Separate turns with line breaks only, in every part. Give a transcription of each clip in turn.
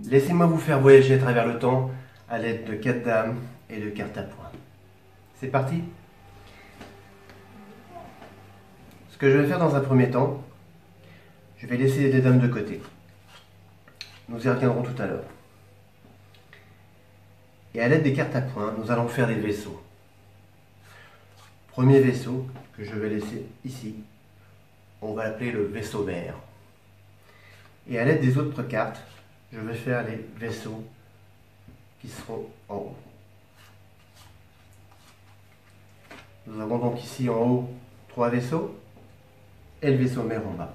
Laissez-moi vous faire voyager à travers le temps à l'aide de 4 dames et de cartes à points. C'est parti? Ce que je vais faire dans un premier temps, je vais laisser les dames de côté. Nous y reviendrons tout à l'heure. Et à l'aide des cartes à points, nous allons faire des vaisseaux. Premier vaisseau que je vais laisser ici, on va l'appeler le vaisseau mère. Et à l'aide des autres cartes, je vais faire les vaisseaux qui seront en haut. Nous avons donc ici en haut 3 vaisseaux et le vaisseau mère en bas.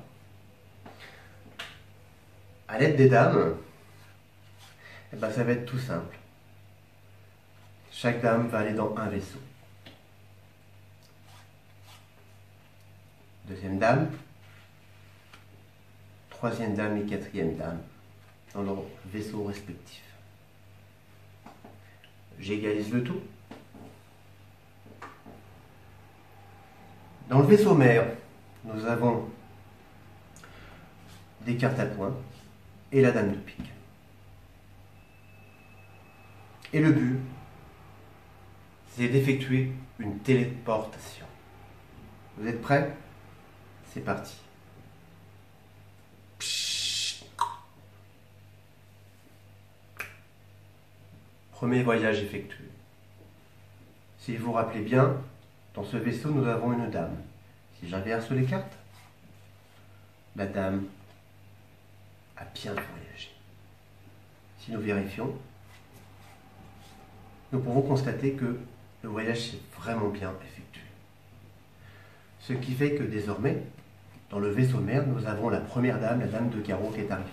À l'aide des dames, ça va être tout simple. Chaque dame va aller dans un vaisseau. Deuxième dame, troisième dame et quatrième dame dans leurs vaisseaux respectifs. J'égalise le tout. Dans le vaisseau mère, nous avons des cartes à points et la dame de pique. Et le but, c'est d'effectuer une téléportation. Vous êtes prêts? C'est parti. Premier voyage effectué. Si vous vous rappelez bien, dans ce vaisseau, nous avons une dame. Si j'inverse les cartes, la dame a bien voyagé. Si nous vérifions, nous pouvons constater que le voyage s'est vraiment bien effectué. Ce qui fait que désormais, dans le vaisseau mère, nous avons la première dame, la dame de carreau qui est arrivée.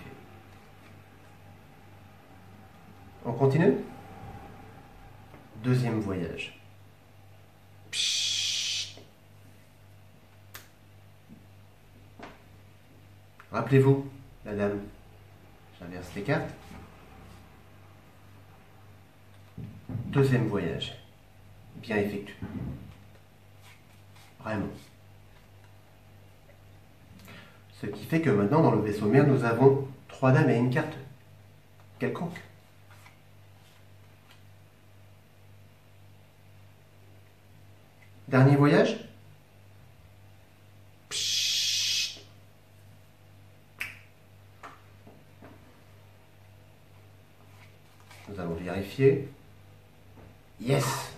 On continue? Deuxième voyage. Rappelez-vous, la dame, j'inverse les cartes. Deuxième voyage, bien effectué. Vraiment. Ce qui fait que maintenant, dans le vaisseau mère, nous avons 3 dames et une carte quelconque. Dernier voyage. Nous allons vérifier. Yes!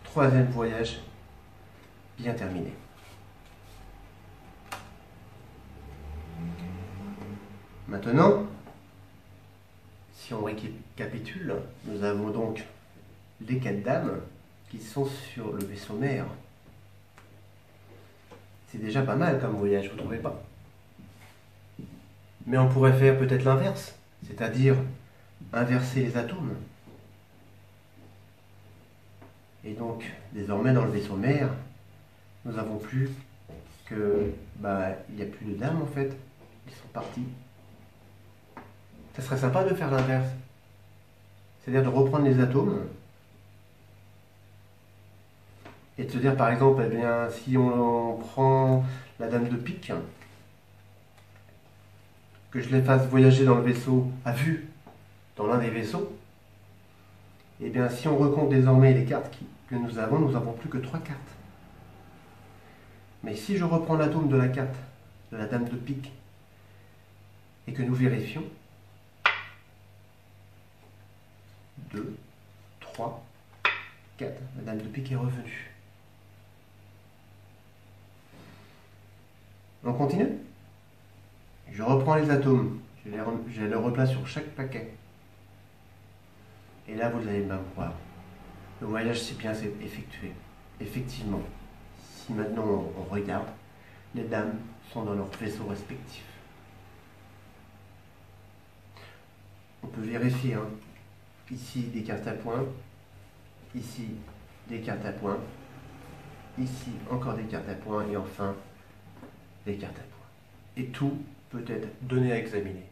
Troisième voyage, bien terminé. Maintenant, si on récapitule, nous avons donc les 4 dames qui sont sur le vaisseau mère. C'est déjà pas mal comme voyage, vous ne trouvez pas? Mais on pourrait faire peut-être l'inverse, c'est-à-dire inverser les atomes. Et donc, désormais, dans le vaisseau mère, nous n'avons plus que... il n'y a plus de dames, en fait. Ils sont partis. Ça serait sympa de faire l'inverse. C'est-à-dire de reprendre les atomes et de se dire, par exemple, si on prend la dame de pique, que je les fasse voyager dans le vaisseau à vue, dans l'un des vaisseaux, et bien si on recompte désormais les cartes que nous n'avons plus que 3 cartes. Mais si je reprends l'atome de la carte de la dame de pique et que nous vérifions, 2, 3, 4, la dame de pique est revenue. On continue? Je reprends les atomes, je les replace sur chaque paquet. Et là, vous allez bien voir, le voyage s'est bien effectué. Effectivement, si maintenant on regarde, les dames sont dans leurs vaisseaux respectifs. On peut vérifier, hein. Ici des cartes à points, ici des cartes à points, ici encore des cartes à points et enfin des cartes à points. Et tout peut être donné à examiner.